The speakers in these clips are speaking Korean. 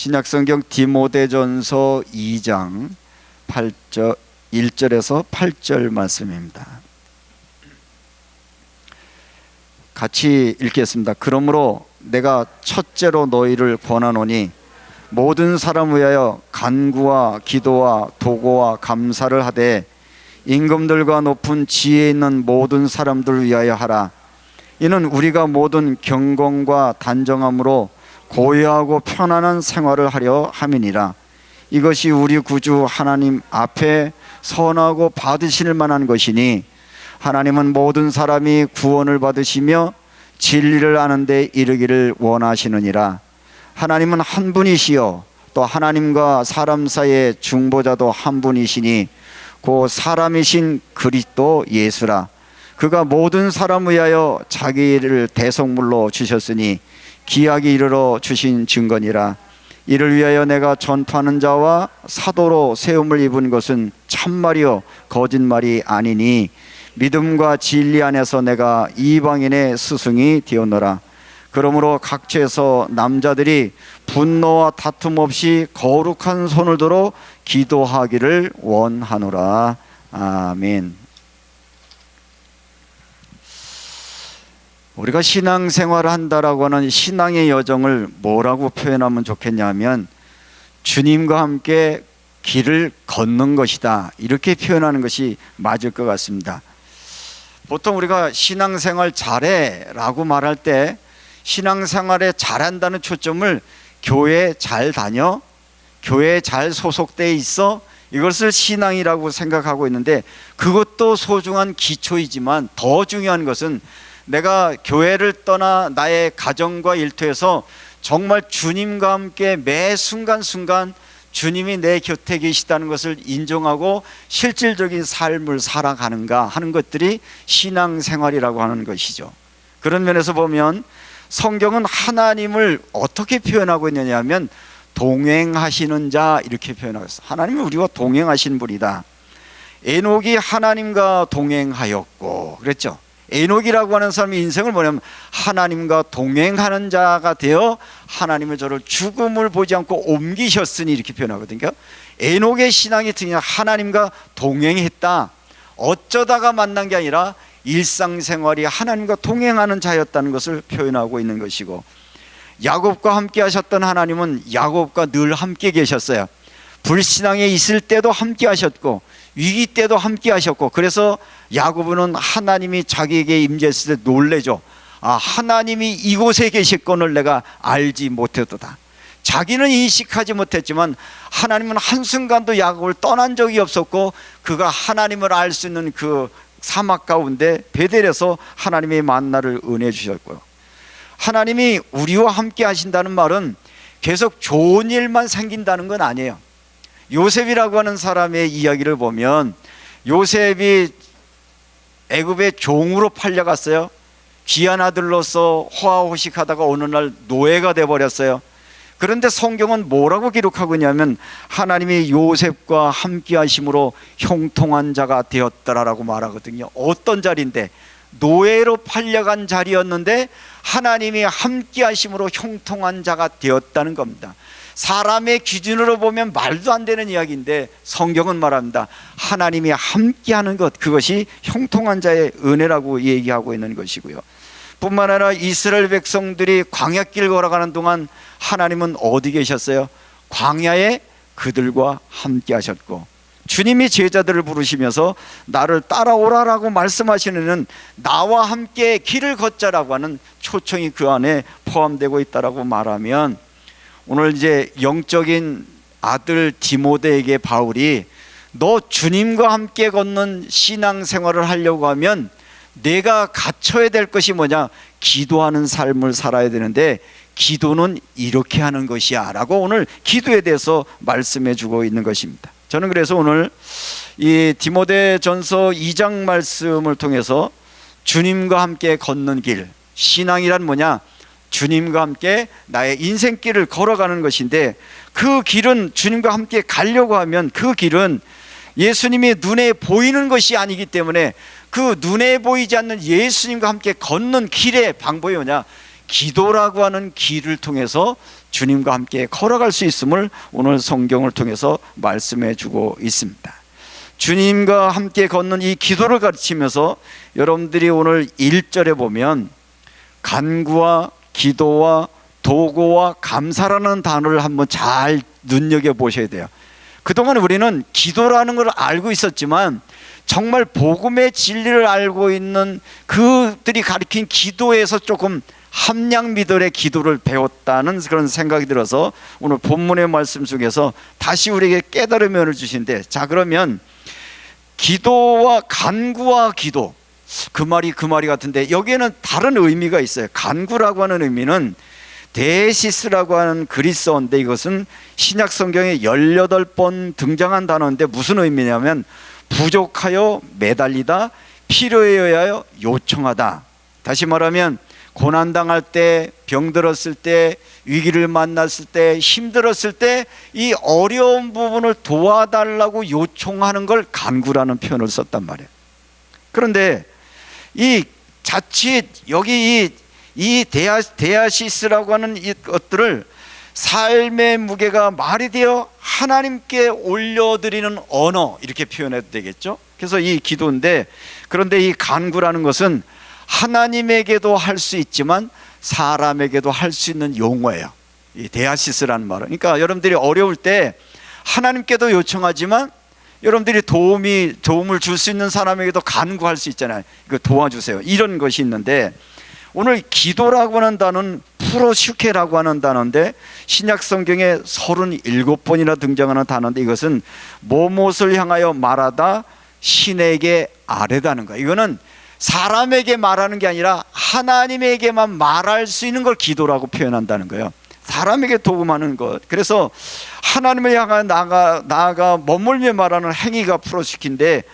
신약성경 디모데전서 2장 1절에서 8절 말씀입니다. 같이 읽겠습니다. 그러므로 내가 첫째로 너희를 권하노니 모든 사람 위하여 간구와 기도와 도고와 감사를 하되 임금들과 높은 지혜 있는 모든 사람들 위하여 하라. 이는 우리가 모든 경건과 단정함으로 고요하고 편안한 생활을 하려 함이니라. 이것이 우리 구주 하나님 앞에 선하고 받으실 만한 것이니 하나님은 모든 사람이 구원을 받으시며 진리를 아는 데 이르기를 원하시느니라. 하나님은 한 분이시요 또 하나님과 사람 사이의 중보자도 한 분이시니 그 사람이신 그리스도 예수라. 그가 모든 사람 위하여 자기를 대속물로 주셨으니 기약이 이르러 주신 증거니라. 이를 위하여 내가 전파하는 자와 사도로 세움을 입은 것은 참말이요 거짓말이 아니니 믿음과 진리 안에서 내가 이방인의 스승이 되었노라. 그러므로 각처에서 남자들이 분노와 다툼 없이 거룩한 손을 들어 기도하기를 원하노라. 아멘. 우리가 신앙생활을 한다라고 하는 신앙의 여정을 뭐라고 표현하면 좋겠냐 하면 주님과 함께 길을 걷는 것이다, 이렇게 표현하는 것이 맞을 것 같습니다. 보통 우리가 신앙생활 잘해 라고 말할 때 신앙생활에 잘한다는 초점을 교회 잘 다녀, 교회에 잘 소속돼 있어, 이것을 신앙이라고 생각하고 있는데 그것도 소중한 기초이지만 더 중요한 것은 내가 교회를 떠나 나의 가정과 일터에서 정말 주님과 함께 매 순간순간 주님이 내 곁에 계시다는 것을 인정하고 실질적인 삶을 살아가는가 하는 것들이 신앙생활이라고 하는 것이죠. 그런 면에서 보면 성경은 하나님을 어떻게 표현하고 있느냐 하면 동행하시는 자, 이렇게 표현하고 있어요. 하나님은 우리와 동행하신 분이다. 에녹이 하나님과 동행하였고 그랬죠. 에녹이라고 하는 사람의 인생을 뭐냐면 하나님과 동행하는 자가 되어 하나님을 저를 죽음을 보지 않고 옮기셨으니, 이렇게 표현하거든요. 에녹의 신앙이 특히 하나님과 동행했다, 어쩌다가 만난 게 아니라 일상생활이 하나님과 동행하는 자였다는 것을 표현하고 있는 것이고, 야곱과 함께 하셨던 하나님은 야곱과 늘 함께 계셨어요. 불신앙에 있을 때도 함께 하셨고 위기 때도 함께 하셨고, 그래서 야고보는 하나님이 자기에게 임재했을 때 놀래죠. 아, 하나님이 이곳에 계실건을 내가 알지 못했도다. 자기는 인식하지 못했지만 하나님은 한순간도 야곱을 떠난 적이 없었고 그가 하나님을 알 수 있는 그 사막 가운데 베델에서 하나님의 만나를 은혜 주셨고요. 하나님이 우리와 함께 하신다는 말은 계속 좋은 일만 생긴다는 건 아니에요. 요셉이라고 하는 사람의 이야기를 보면 요셉이 애굽의 종으로 팔려갔어요. 귀한 아들로서 호화호식하다가 어느 날 노예가 돼버렸어요. 그런데 성경은 뭐라고 기록하고 있냐면 하나님이 요셉과 함께 하심으로 형통한 자가 되었더라라고 말하거든요. 어떤 자리인데? 노예로 팔려간 자리였는데 하나님이 함께 하심으로 형통한 자가 되었다는 겁니다. 사람의 기준으로 보면 말도 안 되는 이야기인데 성경은 말합니다. 하나님이 함께하는 것, 그것이 형통한 자의 은혜라고 얘기하고 있는 것이고요. 뿐만 아니라 이스라엘 백성들이 광야길 걸어가는 동안 하나님은 어디 계셨어요? 광야에 그들과 함께 하셨고, 주님이 제자들을 부르시면서 나를 따라오라라고 말씀하시는 나와 함께 길을 걷자라고 하는 초청이 그 안에 포함되고 있다라고 말하면, 오늘 이제 영적인 아들 디모데에게 바울이 너 주님과 함께 걷는 신앙생활을 하려고 하면 내가 갖춰야 될 것이 뭐냐? 기도하는 삶을 살아야 되는데 기도는 이렇게 하는 것이야 라고 오늘 기도에 대해서 말씀해 주고 있는 것입니다. 저는 그래서 오늘 이 디모데전서 2장 말씀을 통해서 주님과 함께 걷는 길, 신앙이란 뭐냐? 주님과 함께 나의 인생길을 걸어가는 것인데 그 길은 주님과 함께 가려고 하면 그 길은 예수님이 눈에 보이는 것이 아니기 때문에 그 눈에 보이지 않는 예수님과 함께 걷는 길의 방법이 뭐냐? 기도라고 하는 길을 통해서 주님과 함께 걸어갈 수 있음을 오늘 성경을 통해서 말씀해 주고 있습니다. 주님과 함께 걷는 이 기도를 가르치면서 여러분들이 오늘 1절에 보면 간구와 기도와 도구와 감사라는 단어를 한번 잘 눈여겨보셔야 돼요. 그동안 우리는 기도라는 걸 알고 있었지만 정말 복음의 진리를 알고 있는 그들이 가르친 기도에서 조금 함량미들의 기도를 배웠다는 그런 생각이 들어서 오늘 본문의 말씀 속에서 다시 우리에게 깨달음을 주신데, 자 그러면 기도와 간구와 기도, 그 말이 같은데 여기에는 다른 의미가 있어요. 간구라고 하는 의미는 데시스라고 하는 그리스어인데 이것은 신약 성경에 18번 등장한 단어인데 무슨 의미냐면 부족하여 매달리다, 필요에 의하여 요청하다. 다시 말하면 고난당할 때, 병들었을 때, 위기를 만났을 때, 힘들었을 때 이 어려운 부분을 도와달라고 요청하는 걸 간구라는 표현을 썼단 말이에요. 그런데 이 자칫 여기 이 데아시스라고 하는 이 것들을 삶의 무게가 말이 되어 하나님께 올려드리는 언어, 이렇게 표현해도 되겠죠. 그래서 이 기도인데, 그런데 이 간구라는 것은 하나님에게도 할 수 있지만 사람에게도 할 수 있는 용어예요. 이 데아시스라는 말은. 그러니까 여러분들이 어려울 때 하나님께도 요청하지만 여러분들이 도움을 줄 수 있는 사람에게도 간구할 수 있잖아요. 이거 도와주세요, 이런 것이 있는데, 오늘 기도라고 하는 단어는 프로슈케라고 하는 단어인데 신약 성경에 37번이나 등장하는 단어인데 이것은 무엇을 향하여 말하다, 신에게 아뢰다는 거예요. 이거는 사람에게 말하는 게 아니라 하나님에게만 말할 수 있는 걸 기도라고 표현한다는 거예요. 사람에게 도움하는 것. 그래서 하나님을 향해 나아가 머물며 말하는 행위가 프로슈키인데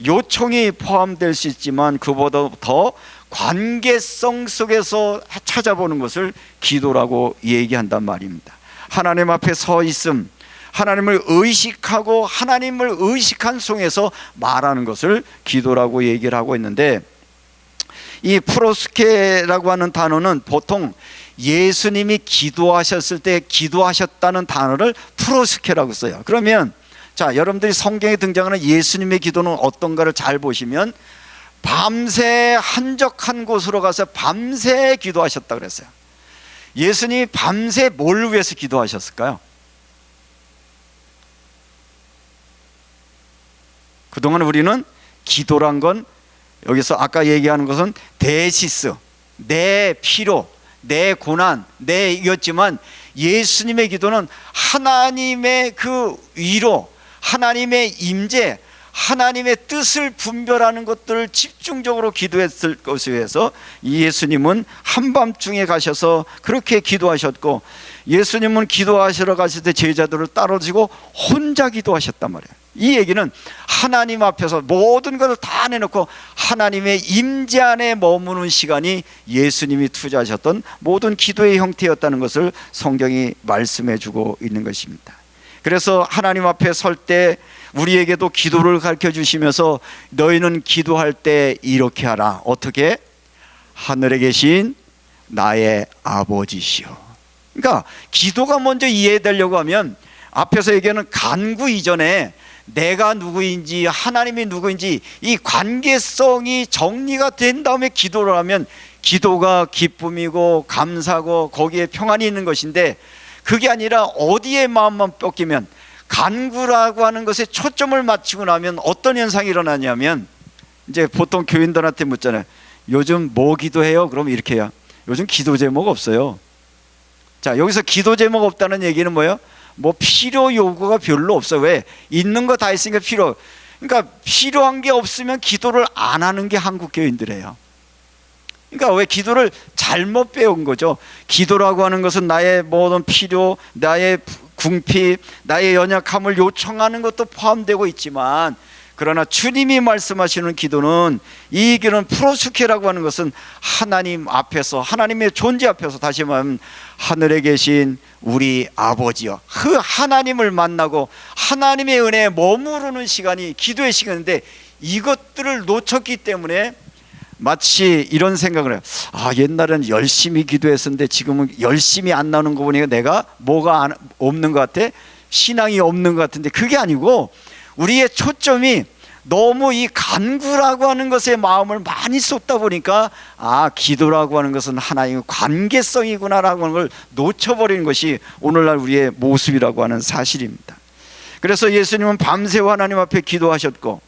요청이 포함될 수 있지만 그보다 더 관계성 속에서 찾아보는 것을 기도라고 얘기한단 말입니다. 하나님 앞에 서 있음, 하나님을 의식하고 하나님을 의식한 속에서 말하는 것을 기도라고 얘기를 하고 있는데, 이 프로스케라고 하는 단어는 보통 예수님이 기도하셨을 때 기도하셨다는 단어를 프로스케라고 써요. 그러면 자, 여러분들이 성경에 등장하는 예수님의 기도는 어떤가를 잘 보시면 밤새 한적한 곳으로 가서 밤새 기도하셨다 그랬어요. 예수님이 밤새 뭘 위해서 기도하셨을까요? 그동안 우리는 기도란 건 여기서 아까 얘기하는 것은 데시스, 내 필요, 내 고난, 내 이겼지만 예수님의 기도는 하나님의 그 위로, 하나님의 임재, 하나님의 뜻을 분별하는 것들을 집중적으로 기도했을 것에 의해서 예수님은 한밤중에 가셔서 그렇게 기도하셨고, 예수님은 기도하시러 가실 때 제자들을 따라주고 혼자 기도하셨단 말이에요. 이 얘기는 하나님 앞에서 모든 것을 다 내놓고 하나님의 임재 안에 머무는 시간이 예수님이 투자하셨던 모든 기도의 형태였다는 것을 성경이 말씀해 주고 있는 것입니다. 그래서 하나님 앞에 설 때 우리에게도 기도를 가르쳐 주시면서 너희는 기도할 때 이렇게 하라. 어떻게? 하늘에 계신 나의 아버지시여. 그러니까 기도가 먼저 이해되려고 하면 앞에서 얘기하는 간구 이전에 내가 누구인지 하나님이 누구인지 이 관계성이 정리가 된 다음에 기도를 하면 기도가 기쁨이고 감사고 거기에 평안이 있는 것인데, 그게 아니라 어디에 마음만 뺏기면 간구라고 하는 것에 초점을 맞추고 나면 어떤 현상이 일어나냐면, 이제 보통 교인들한테 묻잖아요. 요즘 뭐 기도해요? 그럼 이렇게 해요. 요즘 기도 제목 없어요. 자, 여기서 기도 제목 없다는 얘기는 뭐예요? 뭐 필요 요구가 별로 없어요. 왜? 있는 거 다 있으니까 그러니까 필요한 게 없으면 기도를 안 하는 게 한국 교인들이에요. 그러니까 왜 기도를 잘못 배운 거죠. 기도라고 하는 것은 나의 모든 필요, 나의 궁핍, 나의 연약함을 요청하는 것도 포함되고 있지만, 그러나 주님이 말씀하시는 기도는, 이 기도는 프로스케라고 하는 것은 하나님 앞에서, 하나님의 존재 앞에서, 다시 말하면 하늘에 계신 우리 아버지여, 그 하나님을 만나고 하나님의 은혜에 머무르는 시간이 기도의 시간인데, 이것들을 놓쳤기 때문에 마치 이런 생각을 해요. 옛날에는 열심히 기도했었는데 지금은 열심히 안 나오는 거 보니까 내가 뭐가 없는 것 같아? 신앙이 없는 것 같은데, 그게 아니고 우리의 초점이 너무 이 간구라고 하는 것에 마음을 많이 쏟다 보니까 기도라고 하는 것은 하나님의 관계성이구나라고 하는 걸 놓쳐버리는 것이 오늘날 우리의 모습이라고 하는 사실입니다. 그래서 예수님은 밤새워 하나님 앞에 기도하셨고,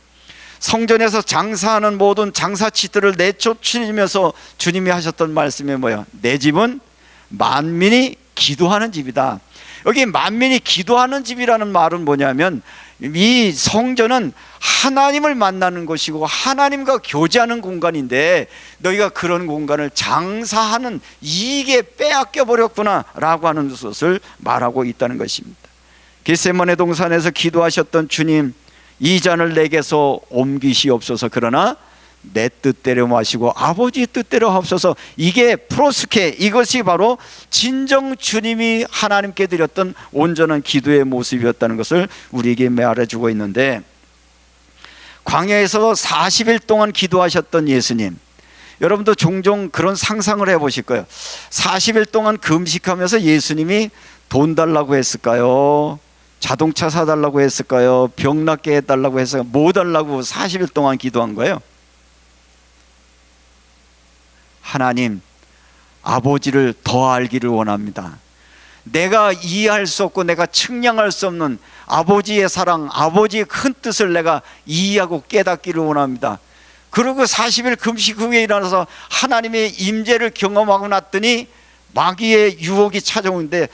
성전에서 장사하는 모든 장사치들을 내쫓으면서 주님이 하셨던 말씀이 뭐예요? 내 집은 만민이 기도하는 집이다. 여기 만민이 기도하는 집이라는 말은 뭐냐면, 이 성전은 하나님을 만나는 곳이고 하나님과 교제하는 공간인데, 너희가 그런 공간을 장사하는 이익에 빼앗겨 버렸구나 라고 하는 것을 말하고 있다는 것입니다. 겟세마네 동산에서 기도하셨던 주님, 이 잔을 내게서 옮기시옵소서, 그러나 내 뜻대로 마시고 아버지 뜻대로 하옵소서. 이게 프로스케, 이것이 바로 진정 주님이 하나님께 드렸던 온전한 기도의 모습이었다는 것을 우리에게 말해주고 있는데, 광야에서 40일 동안 기도하셨던 예수님, 여러분도 종종 그런 상상을 해보실 거예요. 40일 동안 금식하면서 예수님이 돈 달라고 했을까요? 자동차 사달라고 했을까요? 병 낫게 해달라고 했을까요? 뭐 달라고 40일 동안 기도한 거예요? 하나님, 아버지를 더 알기를 원합니다. 내가 이해할 수 없고 내가 측량할 수 없는 아버지의 사랑, 아버지의 큰 뜻을 내가 이해하고 깨닫기를 원합니다. 그리고 40일 금식 후에 일어나서 하나님의 임재를 경험하고 났더니 마귀의 유혹이 찾아오는데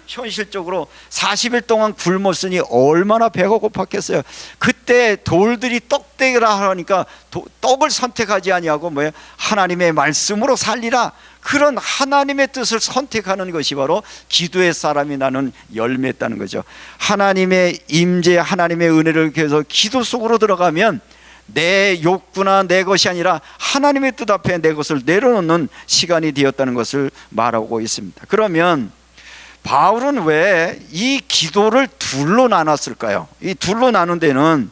현실적으로 40일 동안 굶었으니 얼마나 배가 고팠겠어요. 그때 돌들이 떡되라 하니까 떡을 선택하지 아니하고 뭐예요? 하나님의 말씀으로 살리라. 그런 하나님의 뜻을 선택하는 것이 바로 기도의 사람이 나는 열매였다는 거죠. 하나님의 임재, 하나님의 은혜를 위해서 기도 속으로 들어가면 내 욕구나 내 것이 아니라 하나님의 뜻 앞에 내 것을 내려놓는 시간이 되었다는 것을 말하고 있습니다. 그러면 바울은 왜 이 기도를 둘로 나눴을까요? 이 둘로 나눈 데는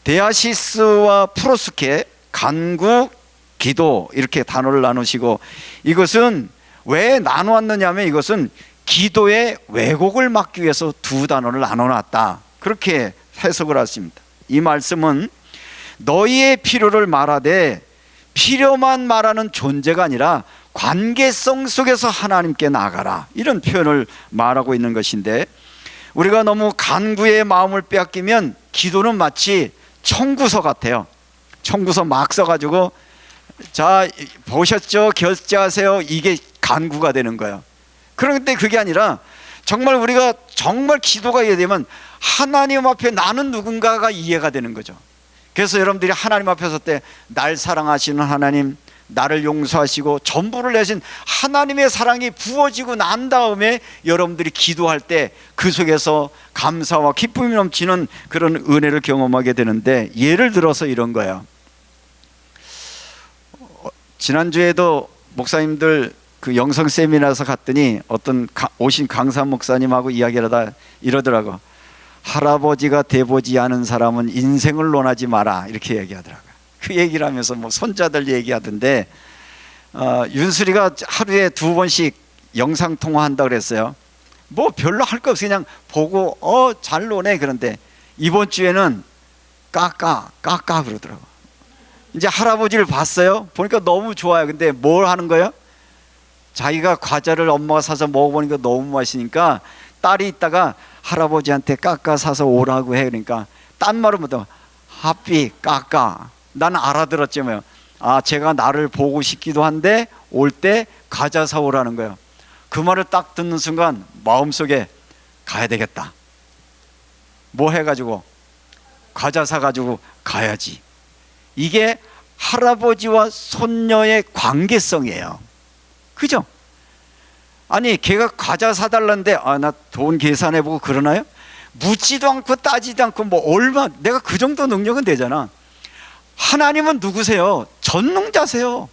데아시스와 프로스케, 간구, 기도, 이렇게 단어를 나누시고, 이것은 왜 나누었느냐 하면 이것은 기도의 왜곡을 막기 위해서 두 단어를 나눠놨다, 그렇게 해석을 했습니다. 이 말씀은 너희의 필요를 말하되 필요만 말하는 존재가 아니라 관계성 속에서 하나님께 나가라, 이런 표현을 말하고 있는 것인데, 우리가 너무 간구의 마음을 빼앗기면 기도는 마치 청구서 같아요. 청구서 막 써가지고 자 보셨죠, 결제하세요, 이게 간구가 되는 거예요. 그런데 그게 아니라 정말 우리가 정말 기도가 이해되면 하나님 앞에 나는 누군가가 이해가 되는 거죠. 그래서 여러분들이 하나님 앞에 설 때 날 사랑하시는 하나님, 나를 용서하시고 전부를 내신 하나님의 사랑이 부어지고 난 다음에 여러분들이 기도할 때 그 속에서 감사와 기쁨이 넘치는 그런 은혜를 경험하게 되는데, 예를 들어서 이런 거예요. 지난주에도 목사님들 그 영성 세미나에서 갔더니 어떤 오신 강사 목사님하고 이야기를 하다 이러더라고. 할아버지가 돼보지 않은 사람은 인생을 논하지 마라, 이렇게 얘기하더라고요. 그 얘기를 하면서 뭐 손자들 얘기하던데, 윤수리가 하루에 2번씩 영상통화한다고 그랬어요. 뭐 별로 할 거 없이 그냥 보고 잘 노네. 그런데 이번 주에는 까까 그러더라고. 이제 할아버지를 봤어요. 보니까 너무 좋아요. 근데 뭘 하는 거예요? 자기가 과자를 엄마가 사서 먹어보니까 너무 맛있으니까 딸이 있다가 할아버지한테 까까 사서 오라고 해. 그러니까 딴 말은 뭐다, 하삐 까까. 난 알아들었지 뭐요. 제가 나를 보고 싶기도 한데 올 때 과자 사오라는 거예요. 그 말을 딱 듣는 순간 마음속에 가야 되겠다, 뭐 해가지고 과자 사가지고 가야지. 이게 할아버지와 손녀의 관계성이에요. 그죠? 아니 걔가 과자 사달라는데 나 돈 계산해보고 그러나요? 묻지도 않고 따지도 않고 뭐 얼마, 내가 그 정도 능력은 되잖아. 하나님은 누구세요? 전능자세요.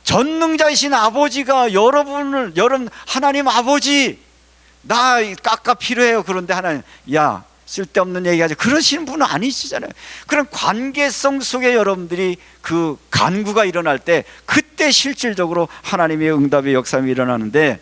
전능자이신 아버지가 여러분 하나님 아버지, 나 깎아 필요해요. 그런데 하나님, 야 쓸데없는 얘기하죠. 그러시는 분은 아니시잖아요. 그런 관계성 속에 여러분들이 그 간구가 일어날 때 그때 실질적으로 하나님의 응답의 역사가 일어나는데,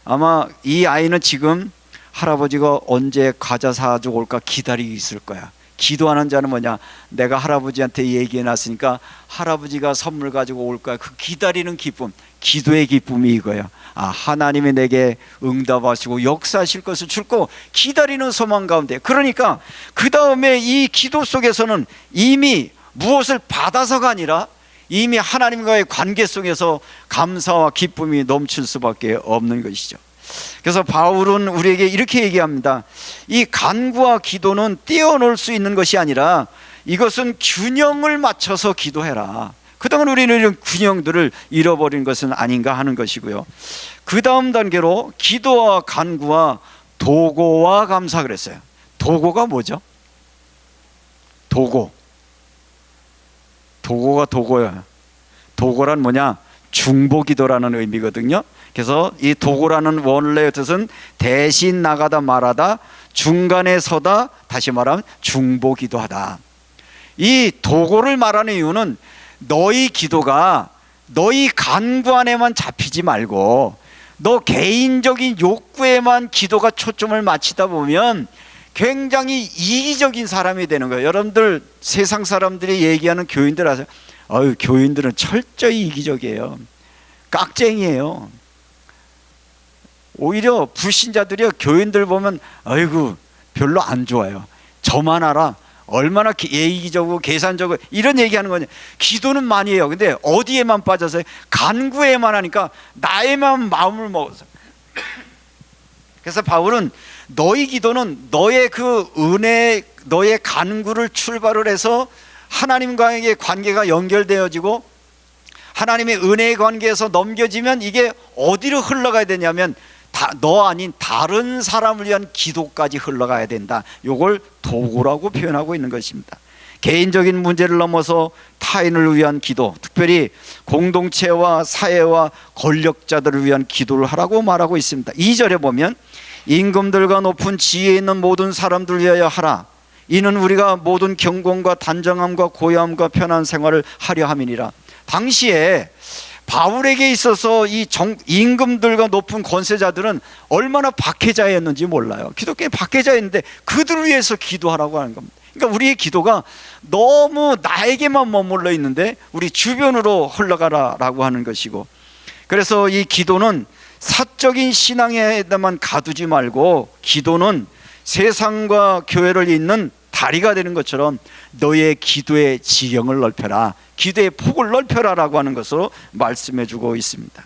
아마 이 아이는 지금 할아버지가 언제 과자 사주고 올까 기다리고 있을 거야. 기도하는 자는 뭐냐? 내가 할아버지한테 얘기해 놨으니까 할아버지가 선물 가지고 올 거야. 그 기다리는 기쁨, 기도의 기쁨이 이거야. 아, 하나님이 내게 응답하시고 역사하실 것을 줄고 기다리는 소망 가운데. 그러니까 그 다음에 이 기도 속에서는 이미 무엇을 받아서가 아니라 이미 하나님과의 관계 속에서 감사와 기쁨이 넘칠 수밖에 없는 것이죠. 그래서 바울은 우리에게 이렇게 얘기합니다. 이 간구와 기도는 떼어놓을 수 있는 것이 아니라 이것은 균형을 맞춰서 기도해라. 그동안 우리는 이런 균형들을 잃어버린 것은 아닌가 하는 것이고요. 그 다음 단계로 기도와 간구와 도고와 감사 그랬어요. 도고가 뭐죠? 도고가 도고예요. 도고란 뭐냐? 중보기도라는 의미거든요. 그래서 이 도고라는 원래의 뜻은 대신 나가다 말하다, 중간에 서다, 다시 말하면 중보기도하다. 이 도고를 말하는 이유는 너희 기도가 너희 간구 안에만 잡히지 말고 너 개인적인 욕구에만 기도가 초점을 맞추다 보면 굉장히 이기적인 사람이 되는 거예요. 여러분들 세상 사람들이 얘기하는 교인들 아세요? 교인들은 철저히 이기적이에요. 깍쟁이에요. 오히려 불신자들이 교인들 보면 아이고 별로 안 좋아요. 저만 알아. 얼마나 예의적이고 계산적이고 이런 얘기하는 거냐. 기도는 많이 해요. 근데 어디에만 빠져서 간구에만 하니까 나에만 마음을 먹어서. 그래서 바울은 너희 기도는 너의 그 은혜, 너의 간구를 출발을 해서 하나님과의 관계가 연결되어지고 하나님의 은혜의 관계에서 넘겨지면 이게 어디로 흘러가야 되냐면 너 아닌 다른 사람을 위한 기도까지 흘러가야 된다. 이걸 도구라고 표현하고 있는 것입니다. 개인적인 문제를 넘어서 타인을 위한 기도, 특별히 공동체와 사회와 권력자들을 위한 기도를 하라고 말하고 있습니다. 2절에 보면 임금들과 높은 지혜 있는 모든 사람들 위하여 하라. 이는 우리가 모든 경건과 단정함과 고요함과 편한 생활을 하려 함이니라. 당시에 바울에게 있어서 이 임금들과 높은 권세자들은 얼마나 박해자였는지 몰라요. 기독교의 박해자였는데 그들을 위해서 기도하라고 하는 겁니다. 그러니까 우리의 기도가 너무 나에게만 머물러 있는데 우리 주변으로 흘러가라라고 하는 것이고, 그래서 이 기도는 사적인 신앙에만 가두지 말고 기도는 세상과 교회를 잇는 다리가 되는 것처럼 너의 기도의 지경을 넓혀라, 기도의 폭을 넓혀라라고 하는 것으로 말씀해 주고 있습니다.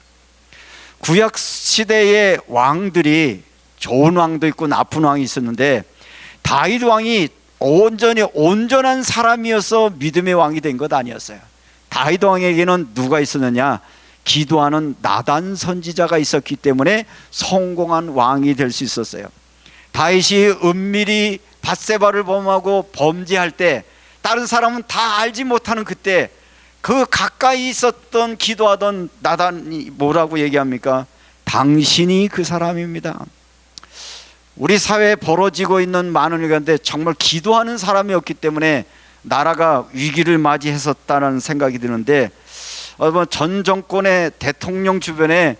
구약 시대의 왕들이 좋은 왕도 있고 나쁜 왕이 있었는데 다윗 왕이 온전히 온전한 사람이어서 믿음의 왕이 된 것 아니었어요. 다윗 왕에게는 누가 있었느냐? 기도하는 나단 선지자가 있었기 때문에 성공한 왕이 될 수 있었어요. 다윗이 은밀히 밧세바를 범하고 범죄할 때 다른 사람은 다 알지 못하는 그때 그 가까이 있었던 기도하던 나단이 뭐라고 얘기합니까? 당신이 그 사람입니다. 우리 사회에 벌어지고 있는 많은 일인데 정말 기도하는 사람이 없기 때문에 나라가 위기를 맞이했었다는 생각이 드는데, 전 정권의 대통령 주변에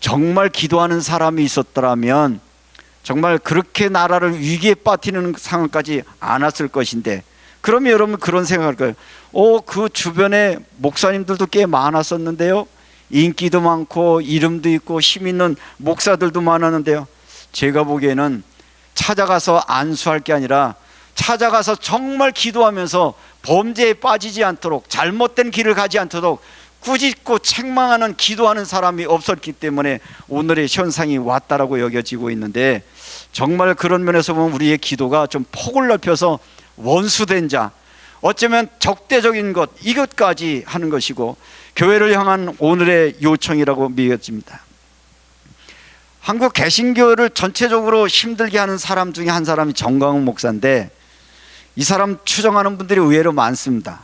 정말 기도하는 사람이 있었더라면 정말 그렇게 나라를 위기에 빠뜨리는 상황까지 안 왔을 것인데, 그러면 여러분 그런 생각할 거예요. 그 주변에 목사님들도 꽤 많았었는데요, 인기도 많고 이름도 있고 힘 있는 목사들도 많았는데요. 제가 보기에는 찾아가서 안수할 게 아니라 찾아가서 정말 기도하면서 범죄에 빠지지 않도록, 잘못된 길을 가지 않도록 꾸짖고 책망하는 기도하는 사람이 없었기 때문에 오늘의 현상이 왔다라고 여겨지고 있는데, 정말 그런 면에서 보면 우리의 기도가 좀 폭을 넓혀서 원수된 자, 어쩌면 적대적인 것, 이것까지 하는 것이고 교회를 향한 오늘의 요청이라고 믿어집니다. 한국 개신교를 전체적으로 힘들게 하는 사람 중에 한 사람이 정광훈 목사인데, 이 사람 추정하는 분들이 의외로 많습니다.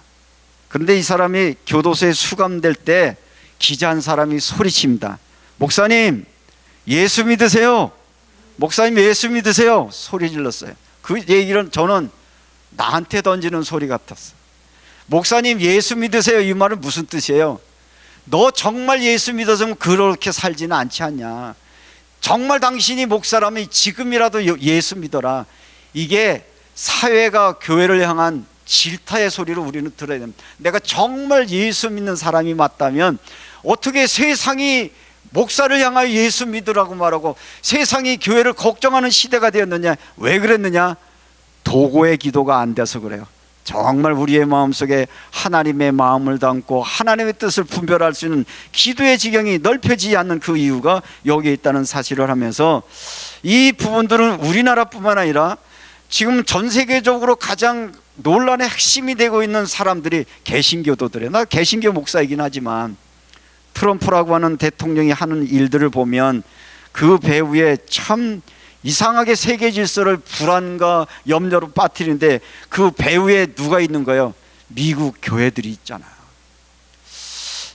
그런데 이 사람이 교도소에 수감될 때 기자 한 사람이 소리칩니다. 목사님 예수 믿으세요. 목사님 예수 믿으세요. 소리 질렀어요. 그 얘기는 저는 나한테 던지는 소리 같았어. 목사님 예수 믿으세요, 이 말은 무슨 뜻이에요? 너 정말 예수 믿어서 그렇게 살지는 않지 않냐. 정말 당신이 목사라면 지금이라도 예수 믿어라. 이게 사회가 교회를 향한 질타의 소리를 우리는 들어야 됩니다. 내가 정말 예수 믿는 사람이 맞다면 어떻게 세상이 목사를 향하여 예수 믿으라고 말하고 세상이 교회를 걱정하는 시대가 되었느냐. 왜 그랬느냐? 도고의 기도가 안 돼서 그래요. 정말 우리의 마음속에 하나님의 마음을 담고 하나님의 뜻을 분별할 수 있는 기도의 지경이 넓혀지지 않는 그 이유가 여기에 있다는 사실을 하면서, 이 부분들은 우리나라뿐만 아니라 지금 전 세계적으로 가장 논란의 핵심이 되고 있는 사람들이 개신교도들이에요. 나 개신교 목사이긴 하지만 트럼프라고 하는 대통령이 하는 일들을 보면 그 배후에 참 이상하게 세계 질서를 불안과 염려로 빠뜨리는데 그 배후에 누가 있는 거예요? 미국 교회들이 있잖아요.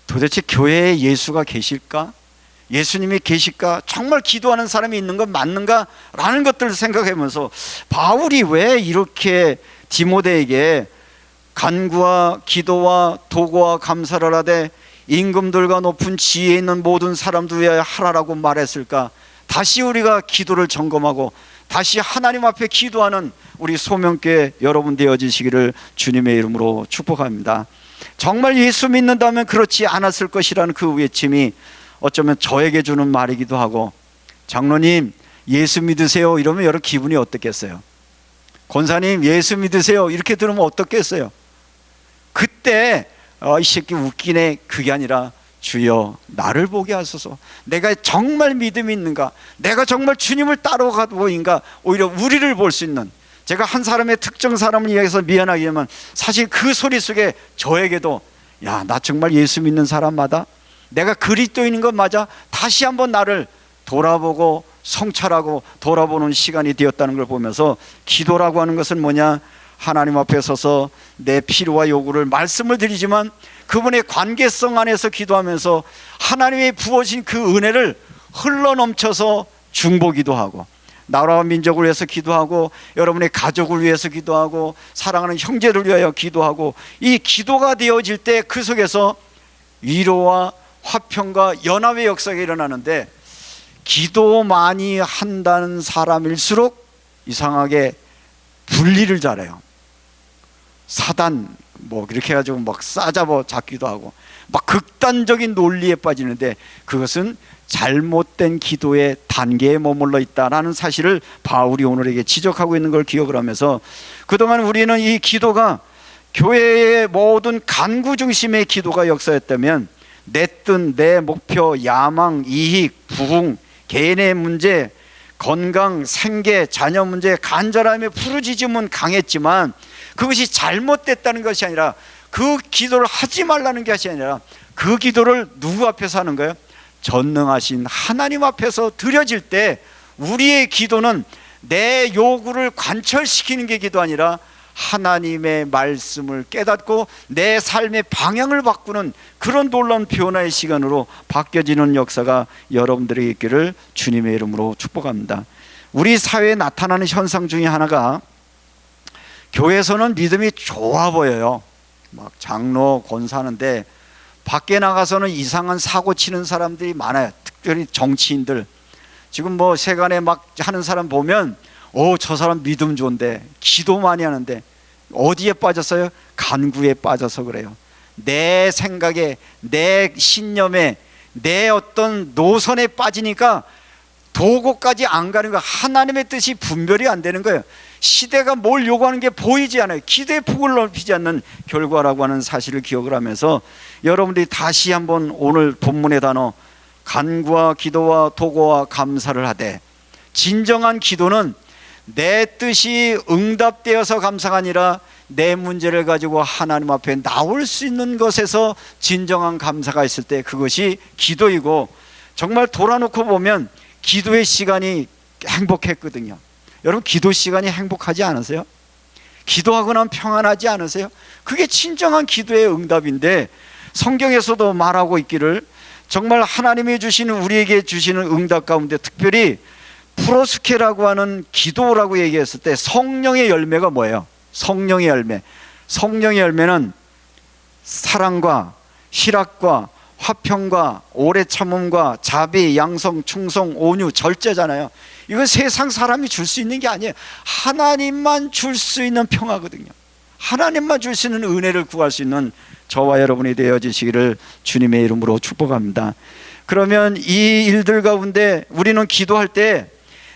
도대체 교회에 예수가 계실까? 예수님이 계실까? 정말 기도하는 사람이 있는 건 맞는가? 라는 것들을 생각하면서 바울이 왜 이렇게 디모데에게 간구와 기도와 도고와 감사를 하되 임금들과 높은 지혜에 있는 모든 사람들 위하여 하라라고 말했을까? 다시 우리가 기도를 점검하고 다시 하나님 앞에 기도하는 우리 소명교회 여러분 되어지시기를 주님의 이름으로 축복합니다. 정말 예수 믿는다면 그렇지 않았을 것이라는 그 외침이 어쩌면 저에게 주는 말이기도 하고, 장로님 예수 믿으세요 이러면 여러분 기분이 어떻겠어요? 권사님 예수 믿으세요 이렇게 들으면 어떻겠어요? 그때 이 새끼 웃기네 그게 아니라, 주여 나를 보게 하소서. 내가 정말 믿음이 있는가? 내가 정말 주님을 따라가고 있는가? 오히려 우리를 볼 수 있는, 제가 한 사람의 특정 사람을 이야기해서 미안하기만 사실 그 소리 속에 저에게도 야, 나 정말 예수 믿는 사람 맞아? 내가 그리스도인인 것 맞아? 다시 한번 나를 돌아보고 성찰하고 돌아보는 시간이 되었다는 걸 보면서, 기도라고 하는 것은 뭐냐? 하나님 앞에 서서 내 필요와 요구를 말씀을 드리지만 그분의 관계성 안에서 기도하면서 하나님의 부어진 그 은혜를 흘러넘쳐서 중보기도 하고, 나라와 민족을 위해서 기도하고, 여러분의 가족을 위해서 기도하고, 사랑하는 형제를 위하여 기도하고, 이 기도가 되어질 때 그 속에서 위로와 화평과 연합의 역사가 일어나는데, 기도 많이 한다는 사람일수록 이상하게 분리를 잘해요. 사단 뭐 이렇게 해가지고 막 싸잡아 잡기도 하고 막 극단적인 논리에 빠지는데, 그것은 잘못된 기도의 단계에 머물러 있다라는 사실을 바울이 오늘에게 지적하고 있는 걸 기억을 하면서, 그동안 우리는 이 기도가 교회의 모든 간구 중심의 기도가 역사였다면 내 뜻, 내 목표, 야망, 이익, 부흥, 개인의 문제, 건강, 생계, 자녀 문제, 간절함의 부르짖음은 강했지만 그것이 잘못됐다는 것이 아니라, 그 기도를 하지 말라는 것이 아니라 그 기도를 누구 앞에서 하는 거예요? 전능하신 하나님 앞에서 드려질 때 우리의 기도는 내 요구를 관철시키는 게 기도 아니라 하나님의 말씀을 깨닫고 내 삶의 방향을 바꾸는 그런 놀라운 변화의 시간으로 바뀌어지는 역사가 여러분들에게 있기를 주님의 이름으로 축복합니다. 우리 사회에 나타나는 현상 중에 하나가, 교회에서는 믿음이 좋아 보여요. 막 장로, 권사하는데 밖에 나가서는 이상한 사고 치는 사람들이 많아요. 특별히 정치인들. 지금 뭐 세간에 막 하는 사람 보면 저 사람 믿음 좋은데, 기도 많이 하는데 어디에 빠졌어요? 간구에 빠져서 그래요. 내 생각에, 내 신념에, 내 어떤 노선에 빠지니까 도고까지 안 가는 거예요. 하나님의 뜻이 분별이 안 되는 거예요. 시대가 뭘 요구하는 게 보이지 않아요. 기도의 폭을 넓히지 않는 결과라고 하는 사실을 기억을 하면서, 여러분들이 다시 한번 오늘 본문의 단어 간구와 기도와 도고와 감사를 하되, 진정한 기도는 내 뜻이 응답되어서 감사가 아니라 내 문제를 가지고 하나님 앞에 나올 수 있는 것에서 진정한 감사가 있을 때 그것이 기도이고, 정말 돌아놓고 보면 기도의 시간이 행복했거든요. 여러분, 기도 시간이 행복하지 않으세요? 기도하고 나면 평안하지 않으세요? 그게 진정한 기도의 응답인데, 성경에서도 말하고 있기를 정말 하나님이 주시는, 우리에게 주시는 응답 가운데 특별히 프로스케라고 하는 기도라고 얘기했을 때 성령의 열매가 뭐예요? 성령의 열매. 성령의 열매는 사랑과 희락과 화평과 오래 참음과 자비, 양성, 충성, 온유, 절제잖아요. 이건 세상 사람이 줄 수 있는 게 아니에요. 하나님만 줄 수 있는 평화거든요. 하나님만 줄 수 있는 은혜를 구할 수 있는 저와 여러분이 되어지시기를 주님의 이름으로 축복합니다. 그러면 이 일들 가운데 우리는 기도할 때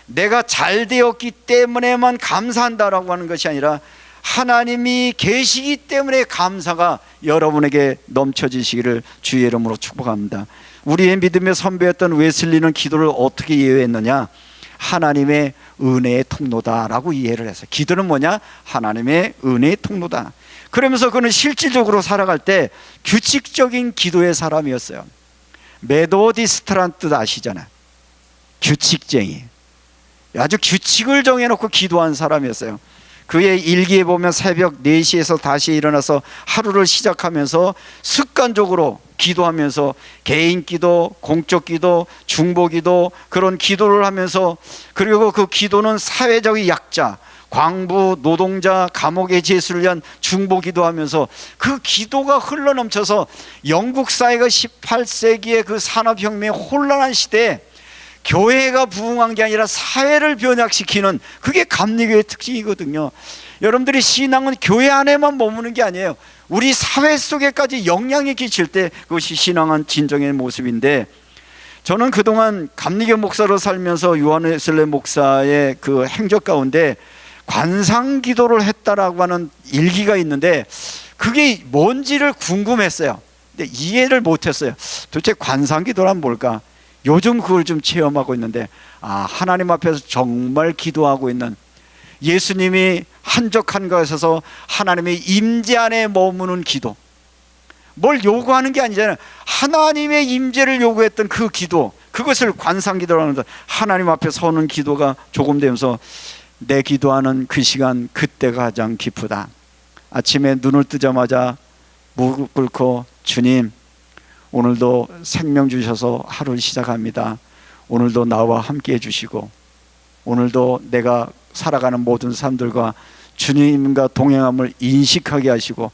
내가 잘 되었기 때문에만 감사한다라고 하는 것이 아니라 하나님이 계시기 때문에 감사가 여러분에게 넘쳐지시기를 주의 이름으로 축복합니다. 우리의 믿음의 선배였던 웨슬리는 기도를 어떻게 이해했느냐? 하나님의 은혜의 통로다라고 이해를 했어요. 기도는 뭐냐? 하나님의 은혜의 통로다. 그러면서 그는 실질적으로 살아갈 때 규칙적인 기도의 사람이었어요. 메도디스트란 뜻 아시잖아요. 규칙쟁이. 아주 규칙을 정해놓고 기도한 사람이었어요. 그의 일기에 보면 새벽 4시에서 다시 일어나서 하루를 시작하면서 습관적으로 기도하면서 개인 기도, 공적 기도, 중보 기도, 그런 기도를 하면서, 그리고 그 기도는 사회적인 약자, 광부, 노동자, 감옥의 제수를 위한 중보 기도하면서 그 기도가 흘러넘쳐서 영국 사회가 18세기의 그 산업혁명의 혼란한 시대에 교회가 부흥한 게 아니라 사회를 변혁시키는, 그게 감리교의 특징이거든요. 여러분들이 신앙은 교회 안에만 머무는 게 아니에요. 우리 사회 속에까지 영향이 끼칠 때 그것이 신앙은 진정의 모습인데, 저는 그동안 감리교 목사로 살면서 요한웨슬리 목사의 그 행적 가운데 관상 기도를 했다라고 하는 일기가 있는데 그게 뭔지를 궁금했어요. 근데 이해를 못했어요. 도대체 관상 기도란 뭘까? 요즘 그걸 좀 체험하고 있는데, 하나님 앞에서 정말 기도하고 있는, 예수님이 한적한 곳에서 하나님의 임재 안에 머무는 기도, 뭘 요구하는 게 아니잖아요. 하나님의 임재를 요구했던 그 기도, 그것을 관상 기도라고 하는데, 하나님 앞에 서는 기도가 조금 되면서 내 기도하는 그 시간, 그때가 가장 기쁘다. 아침에 눈을 뜨자마자 무릎 꿇고, 주님, 오늘도 생명 주셔서 하루를 시작합니다. 오늘도 나와 함께 해주시고, 오늘도 내가 살아가는 모든 사람들과 주님과 동행함을 인식하게 하시고,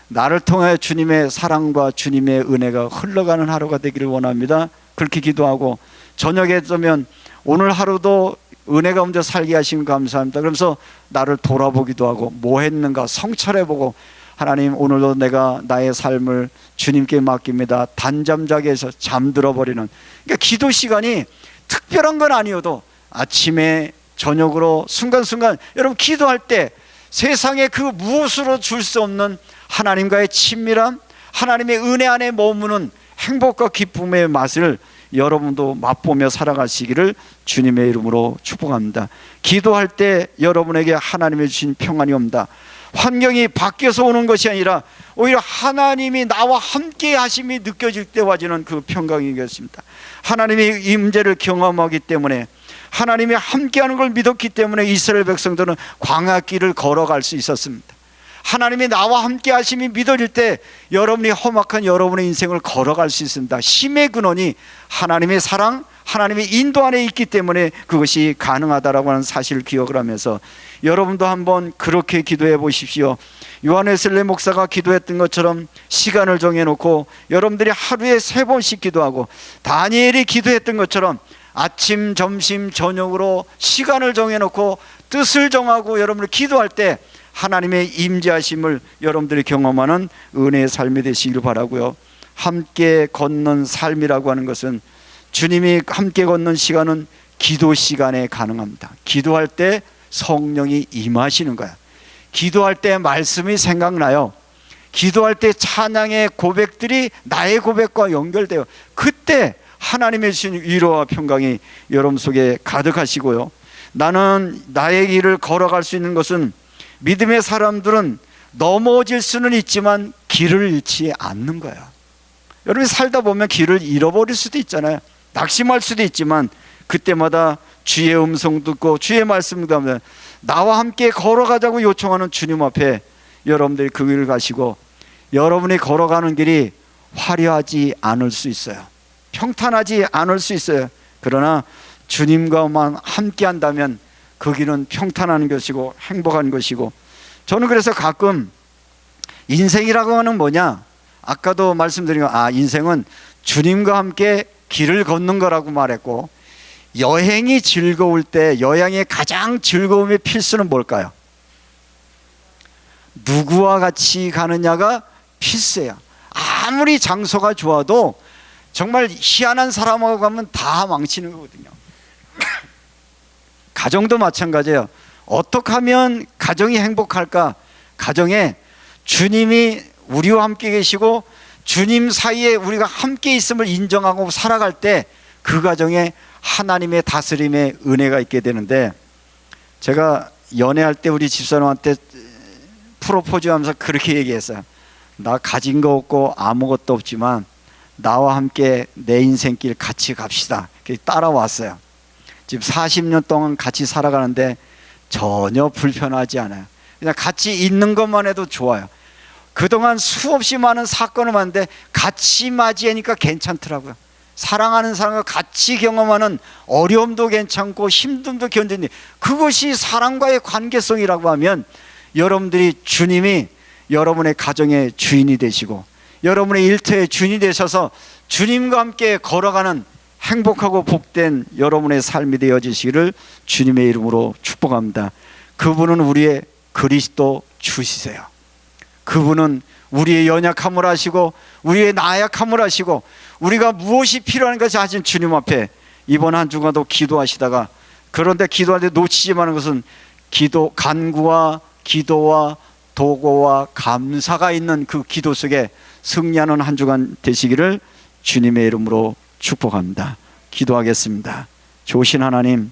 나를 통해 주님의 사랑과 주님의 은혜가 흘러가는 하루가 되기를 원합니다. 그렇게 기도하고, 저녁에 되면 오늘 하루도 은혜 가운데 살게 하시면 감사합니다. 그러면서 나를 돌아보기도 하고, 뭐 했는가 성찰해보고, 하나님, 오늘도 내가 나의 삶을 주님께 맡깁니다. 단잠자게 해서 잠들어 버리는, 그러니까 기도 시간이 특별한 건 아니어도 아침에 저녁으로 순간순간, 여러분 기도할 때 세상에 그 무엇으로 줄 수 없는 하나님과의 친밀함, 하나님의 은혜 안에 머무는 행복과 기쁨의 맛을 여러분도 맛보며 살아가시기를 주님의 이름으로 축복합니다. 기도할 때 여러분에게 하나님이 주신 평안이 옵니다. 환경이 바뀌어서 오는 것이 아니라 오히려 하나님이 나와 함께 하심이 느껴질 때 와지는 그 평강이겠습니다. 하나님의 임재를 경험하기 때문에, 하나님이 함께하는 걸 믿었기 때문에 이스라엘 백성들은 광야길을 걸어갈 수 있었습니다. 하나님이 나와 함께 하심이 믿어질 때 여러분이 험악한 여러분의 인생을 걸어갈 수 있습니다. 힘의 근원이 하나님의 사랑, 하나님의 인도 안에 있기 때문에 그것이 가능하다라고 하는 사실을 기억을 하면서 여러분도 한번 그렇게 기도해 보십시오. 요한웨슬리 목사가 기도했던 것처럼 시간을 정해놓고 여러분들이 하루에 3번씩 기도하고, 다니엘이 기도했던 것처럼 아침, 점심, 저녁으로 시간을 정해놓고 뜻을 정하고 여러분을 기도할 때 하나님의 임재하심을 여러분들이 경험하는 은혜의 삶이 되시기를 바라고요. 함께 걷는 삶이라고 하는 것은, 주님이 함께 걷는 시간은 기도 시간에 가능합니다. 기도할 때 성령이 임하시는 거야. 기도할 때 말씀이 생각나요. 기도할 때 찬양의 고백들이 나의 고백과 연결돼요. 그때 하나님의 주신 위로와 평강이 여러분 속에 가득하시고요. 나는 나의 길을 걸어갈 수 있는 것은, 믿음의 사람들은 넘어질 수는 있지만 길을 잃지 않는 거야. 여러분이 살다 보면 길을 잃어버릴 수도 있잖아요. 낙심할 수도 있지만 그때마다 주의 음성 듣고 주의 말씀 듣고 나와 함께 걸어가자고 요청하는 주님 앞에 여러분들이 그 길을 가시고, 여러분이 걸어가는 길이 화려하지 않을 수 있어요. 평탄하지 않을 수 있어요. 그러나 주님과만 함께 한다면 그 길은 평탄한 것이고 행복한 것이고, 저는 그래서 가끔 인생이라고 하는 뭐냐, 아까도 말씀드린 거, 인생은 주님과 함께 길을 걷는 거라고 말했고, 여행이 즐거울 때 여행의 가장 즐거움의 필수는 뭘까요? 누구와 같이 가느냐가 필수예요. 아무리 장소가 좋아도 정말 희한한 사람하고 가면 다 망치는 거거든요. 가정도 마찬가지예요. 어떻게 하면 가정이 행복할까? 가정에 주님이 우리와 함께 계시고 주님 사이에 우리가 함께 있음을 인정하고 살아갈 때 그 가정에 하나님의 다스림의 은혜가 있게 되는데, 제가 연애할 때 우리 집사람한테 프로포즈 하면서 그렇게 얘기했어요. 나 가진 거 없고 아무것도 없지만 나와 함께 내 인생길 같이 갑시다. 따라왔어요. 지금 40년 동안 같이 살아가는데 전혀 불편하지 않아요. 그냥 같이 있는 것만 해도 좋아요. 그동안 수없이 많은 사건을 봤는데 같이 맞이하니까 괜찮더라고요. 사랑하는 사람과 같이 경험하는 어려움도 괜찮고 힘듦도 견디는, 그것이 사랑과의 관계성이라고 하면 여러분들이 주님이 여러분의 가정의 주인이 되시고 여러분의 일터의 주인이 되셔서 주님과 함께 걸어가는 행복하고 복된 여러분의 삶이 되어지시기를 주님의 이름으로 축복합니다. 그분은 우리의 그리스도 주시세요. 그분은 우리의 연약함을 아시고 우리의 나약함을 아시고 우리가 무엇이 필요한 것이 아신 주님 앞에 이번 한 주간도 기도하시다가, 그런데 기도할 때 놓치지 마는 것은 간구와 기도와 도고와 감사가 있는 그 기도 속에 승리하는 한 주간 되시기를 주님의 이름으로 축복합니다. 기도하겠습니다. 좋으신 하나님,